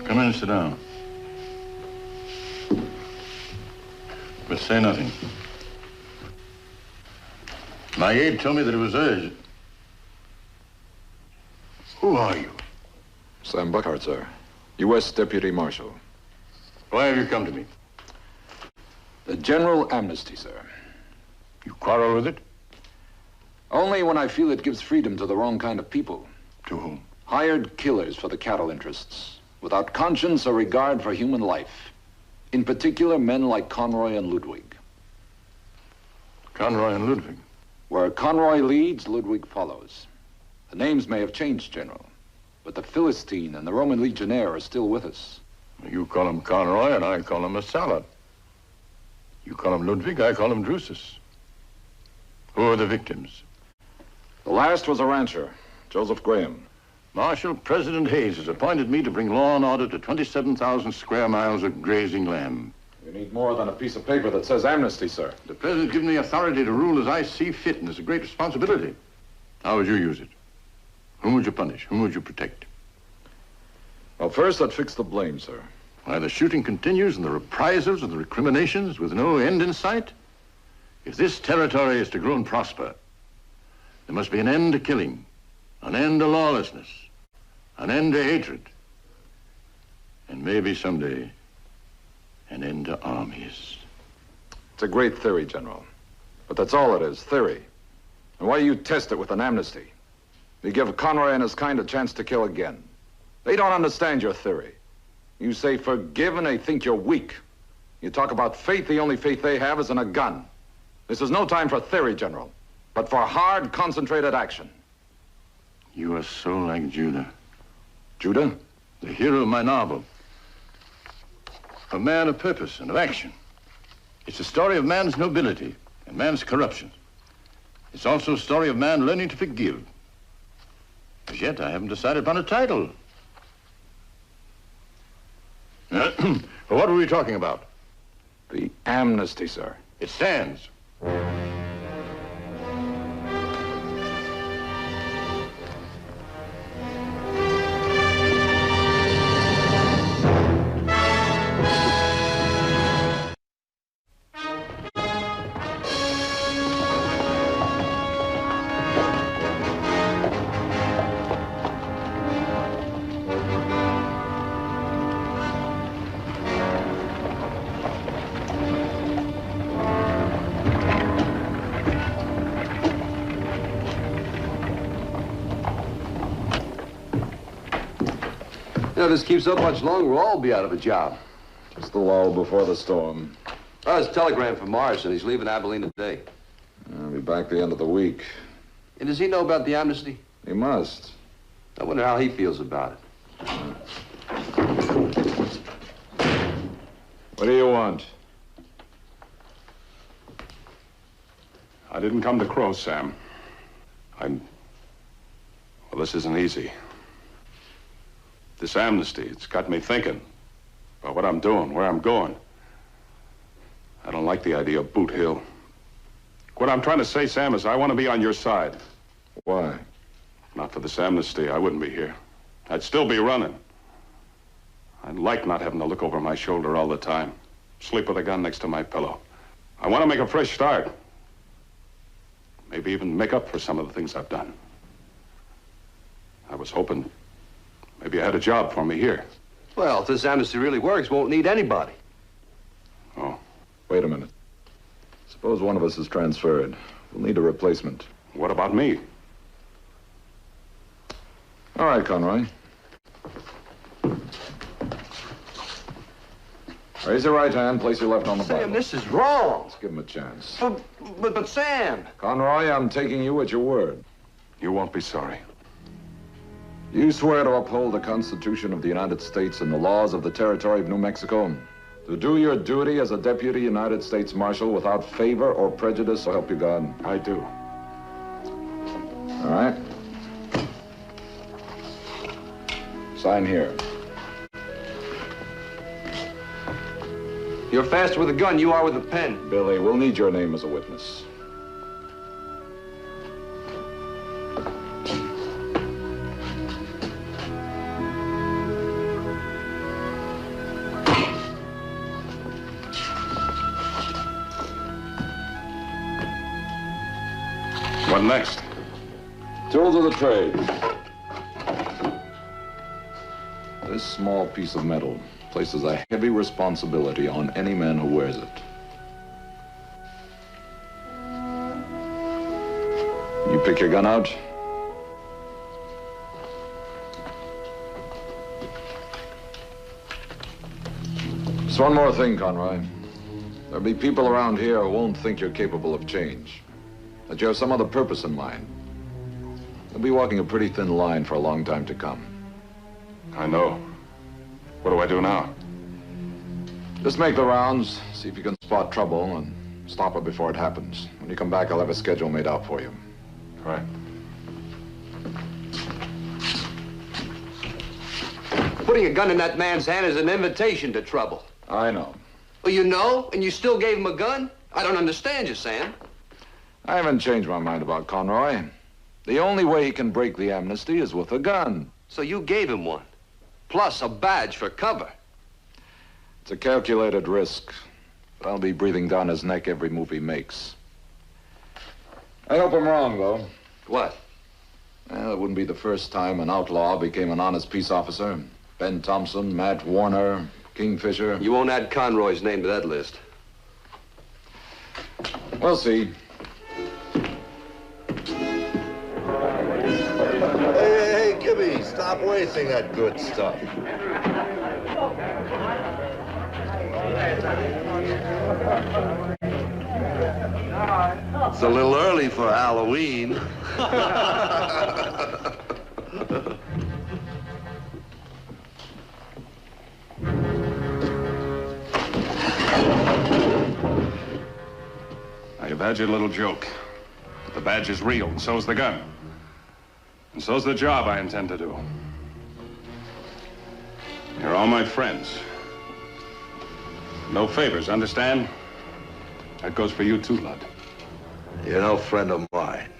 Come in and sit down. But say nothing. My aide told me that it was urgent. Who are you? Sam Buckhart, sir. U.S. Deputy Marshal. Why have you come to me? The general amnesty, sir. You quarrel with it? Only when I feel it gives freedom to the wrong kind of people. To whom? Hired killers for the cattle interests, without conscience or regard for human life. In particular, men like Conroy and Ludwig. Conroy and Ludwig? Where Conroy leads, Ludwig follows. The names may have changed, General, but the Philistine and the Roman legionnaire are still with us. You call him Conroy, and I call him a salad. You call him Ludwig, I call him Drusus. Who are the victims? The last was a rancher, Joseph Graham. Marshal, President Hayes has appointed me to bring law and order to 27,000 square miles of grazing land. You need more than a piece of paper that says amnesty, sir. The President's given me authority to rule as I see fit, and it's a great responsibility. How would you use it? Whom would you punish? Whom would you protect? Well, first, I'd fix the blame, sir. Why, the shooting continues and the reprisals and the recriminations with no end in sight. If this territory is to grow and prosper, there must be an end to killing, an end to lawlessness, an end to hatred, and maybe someday, an end to armies. It's a great theory, General. But that's all it is, theory. And why do you test it with an amnesty? You give Conroy and his kind a chance to kill again. They don't understand your theory. You say forgive and they think you're weak. You talk about faith, the only faith they have is in a gun. This is no time for theory, General, but for hard, concentrated action. You are so like Judah. Judah? The hero of my novel. A man of purpose and of action. It's a story of man's nobility and man's corruption. It's also a story of man learning to forgive. As yet, I haven't decided upon a title. Well, what were we talking about? The amnesty, sir. It stands. If this keeps up much longer, we'll all be out of a job. Just the lull before the storm. I was a telegram from Morrison. He's leaving Abilene today. I'll be back the end of the week. And does he know about the amnesty? He must. I wonder how he feels about it. What do you want? I didn't come to crow, Sam. Well, this isn't easy. This amnesty, it's got me thinking about what I'm doing, where I'm going. I don't like the idea of Boot Hill. What I'm trying to say, Sam, is I want to be on your side. Why? Not for this amnesty, I wouldn't be here. I'd still be running. I'd like not having to look over my shoulder all the time, sleep with a gun next to my pillow. I want to make a fresh start. Maybe even make up for some of the things I've done. I was hoping maybe I had a job for me here. Well, if this amnesty really works, won't need anybody. Oh. Wait a minute. Suppose one of us is transferred. We'll need a replacement. What about me? All right, Conroy. Raise your right hand, place your left on the Bible. Sam, this is wrong. Let's give him a chance. But Sam. Conroy, I'm taking you at your word. You won't be sorry. You swear to uphold the Constitution of the United States and the laws of the territory of New Mexico, to do your duty as a Deputy United States Marshal without favor or prejudice, so help you God. I do. All right. Sign here. You're faster with a gun, you are with a pen. Billy, we'll need your name as a witness. What next? Tools of the trade. This small piece of metal places a heavy responsibility on any man who wears it. You pick your gun out. Just one more thing, Conroy. There'll be people around here who won't think you're capable of change, that you have some other purpose in mind. You'll be walking a pretty thin line for a long time to come. I know. What do I do now? Just make the rounds, see if you can spot trouble, and stop it before it happens. When you come back, I'll have a schedule made out for you. All right. Putting a gun in that man's hand is an invitation to trouble. I know. Well, you know, and you still gave him a gun? I don't understand you, Sam. I haven't changed my mind about Conroy. The only way he can break the amnesty is with a gun. So you gave him one, plus a badge for cover. It's a calculated risk, but I'll be breathing down his neck every move he makes. I hope I'm wrong, though. What? Well, it wouldn't be the first time an outlaw became an honest peace officer. Ben Thompson, Matt Warner, Kingfisher. You won't add Conroy's name to that list. We'll see. Hey, Gibby, stop wasting that good stuff. It's a little early for Halloween. You've had your little joke. But the badge is real, and so's the gun. And so's the job I intend to do. You're all my friends. No favors, understand? That goes for you too, Lud. You're no friend of mine.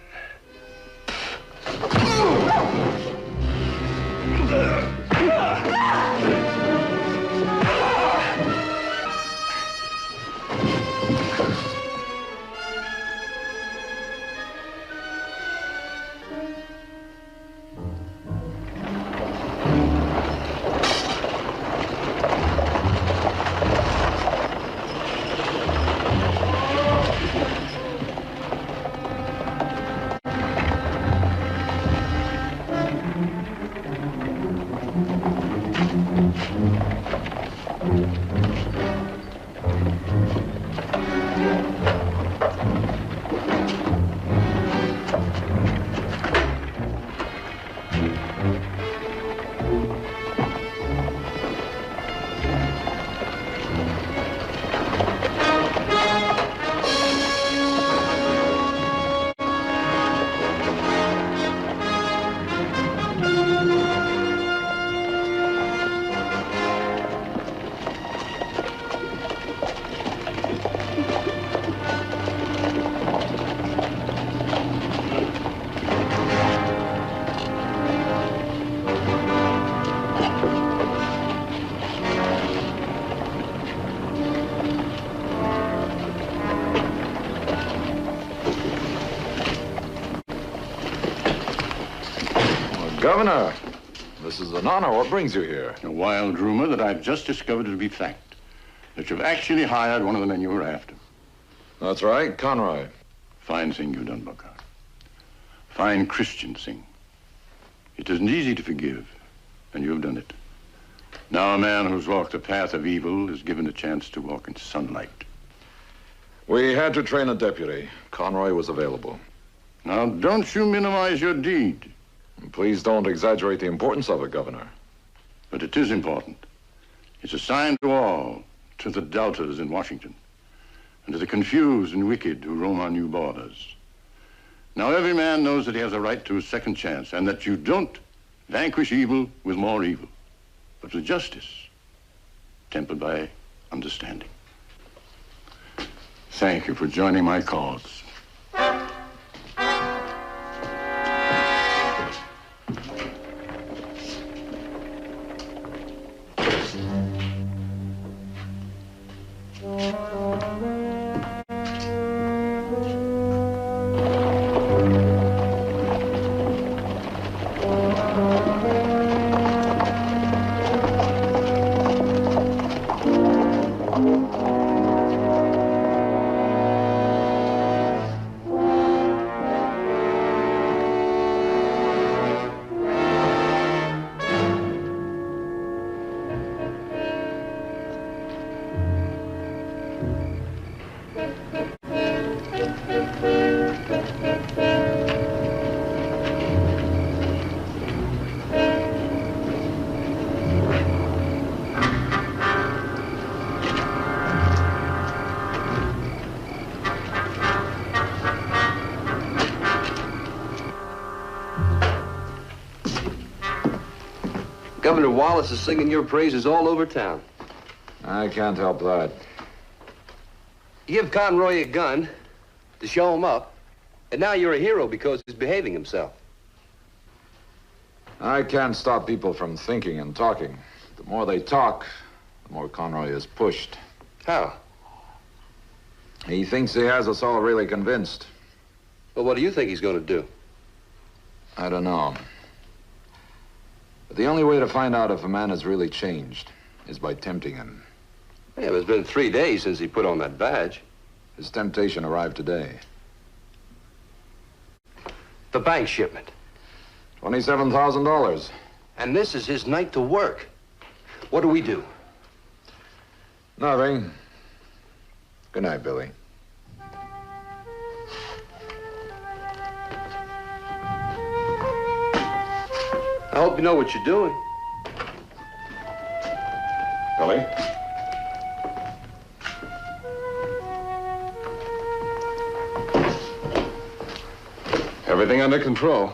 Governor, this is an honor. What brings you here? A wild rumor that I've just discovered to be fact. That you've actually hired one of the men you were after. That's right, Conroy. Fine thing you've done, Buckeye. Fine Christian thing. It isn't easy to forgive, and you've done it. Now a man who's walked the path of evil is given a chance to walk in sunlight. We had to train a deputy. Conroy was available. Now, don't you minimize your deed. Please don't exaggerate the importance of it, Governor. But it is important. It's a sign to all, to the doubters in Washington, and to the confused and wicked who roam our new borders. Now every man knows that he has a right to a second chance, and that you don't vanquish evil with more evil, but with justice, tempered by understanding. Thank you for joining my cause. Governor Wallace is singing your praises all over town. I can't help that. You give Conroy a gun to show him up, and now you're a hero because he's behaving himself. I can't stop people from thinking and talking. The more they talk, the more Conroy is pushed. How? He thinks he has us all really convinced. Well, what do you think he's going to do? I don't know. But the only way to find out if a man has really changed is by tempting him. Yeah, but it's been 3 days since he put on that badge. His temptation arrived today. The bank shipment. $27,000. And this is his night to work. What do we do? Nothing. Good night, Billy. I hope you know what you're doing. Billy? Everything under control.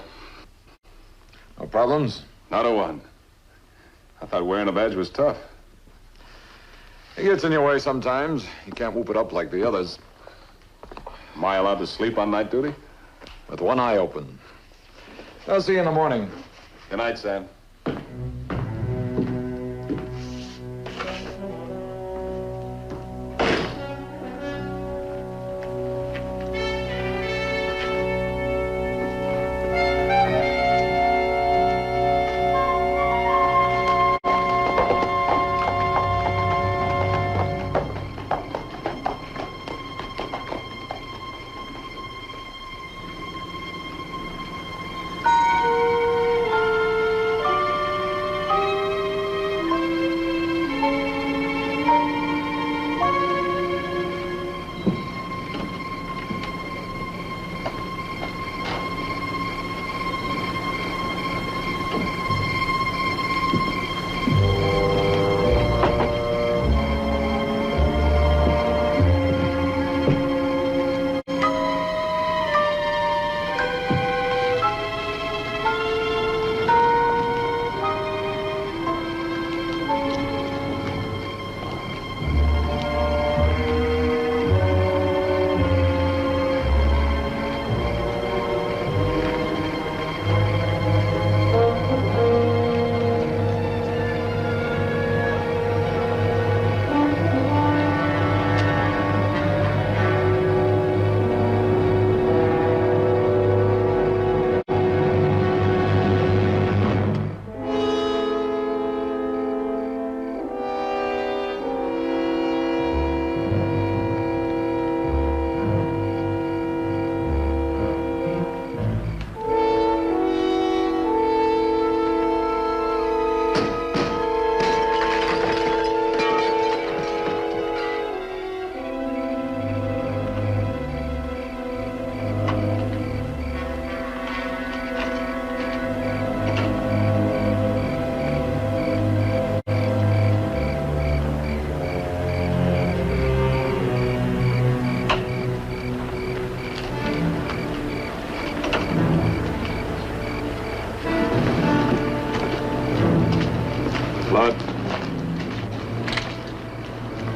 No problems? Not a one. I thought wearing a badge was tough. It gets in your way sometimes. You can't whoop it up like the others. Am I allowed to sleep on night duty? With one eye open. I'll see you in the morning. Good night, Sam.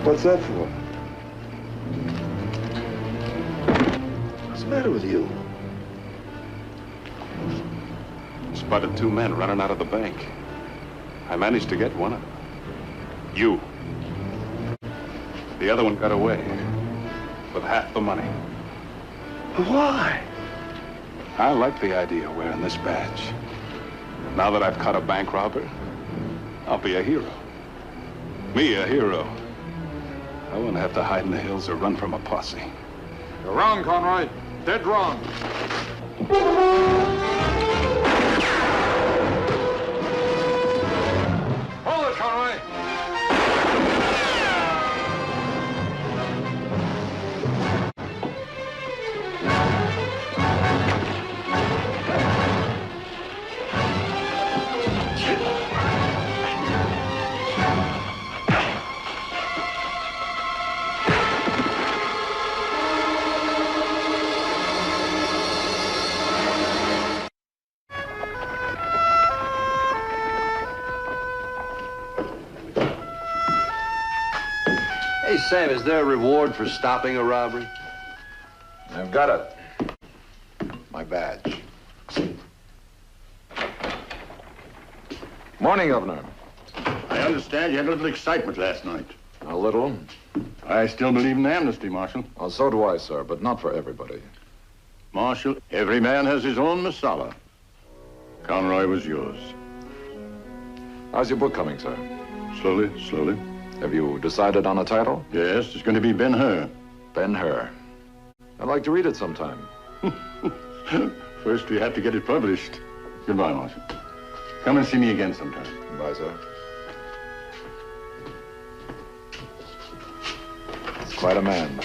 What's that for? What's the matter with you? Spotted 2 men running out of the bank. I managed to get one of them. You. The other one got away with half the money. Why? I like the idea of wearing this badge. Now that I've caught a bank robber, I'll be a hero. Me, a hero. I won't have to hide in the hills or run from a posse. You're wrong, Conroy. Dead wrong. Hold it, Conroy. Sam, is there a reward for stopping a robbery? I've got it. My badge. Morning, Governor. I understand you had a little excitement last night. A little. I still believe in amnesty, Marshal. Well, so do I, sir, but not for everybody. Marshal, every man has his own masala. Conroy was yours. How's your book coming, sir? Slowly, slowly. Have you decided on a title? Yes, it's going to be Ben-Hur. Ben-Hur. I'd like to read it sometime. First, we have to get it published. Goodbye, Marshal. Come and see me again sometime. Goodbye, sir. It's quite a man.